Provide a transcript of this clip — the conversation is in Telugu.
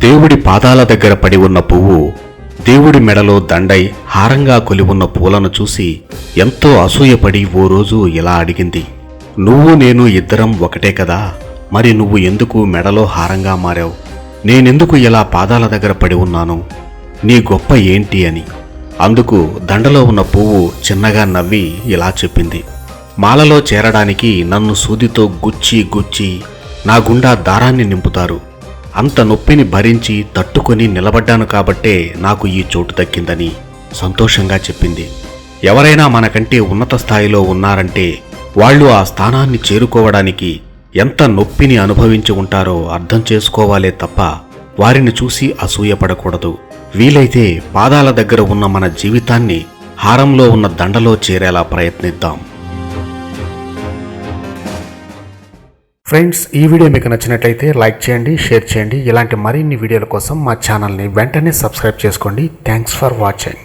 దేవుడి పాదాల దగ్గర పడి ఉన్న పువ్వు దేవుడి మెడలో దండై హారంగా కొలివున్న పూలను చూసి ఎంతో అసూయపడి ఓ రోజు ఇలా అడిగింది, నువ్వు నేను ఇద్దరం ఒకటే కదా, మరి నువ్వు ఎందుకు మెడలో హారంగా మారావు? నేనెందుకు ఇలా పాదాల దగ్గర పడి ఉన్నాను? నీ గొప్ప ఏంటి అని. అందుకు దండలో ఉన్న పువ్వు చిన్నగా నవ్వి ఇలా చెప్పింది, మాలలో చేరడానికి నన్ను సూదితో గుచ్చి గుచ్చి నా గుండా దారాన్ని నింపుతారు. అంత నొప్పిని భరించి తట్టుకొని నిలబడ్డాను కాబట్టే నాకు ఈ చోటు దక్కిందని సంతోషంగా చెప్పింది. ఎవరైనా మనకంటే ఉన్నత స్థాయిలో ఉన్నారంటే వాళ్ళు ఆ స్థానాన్ని చేరుకోవడానికి ఎంత నొప్పిని అనుభవించి ఉంటారో అర్థం చేసుకోవాలే తప్ప వారిని చూసి అసూయపడకూడదు. వీలైతే పాదాల దగ్గర ఉన్న మన జీవితాన్ని హారంలో ఉన్న దండలో చేరేలా ప్రయత్నిద్దాం. ఫ్రెండ్స్, ఈ వీడియో మీకు నచ్చినట్లయితే లైక్ చేయండి, షేర్ చేయండి. ఇలాంటి మరిన్ని వీడియోల కోసం మా ఛానల్ని వెంటనే సబ్స్క్రైబ్ చేసుకోండి. Thanks for watching.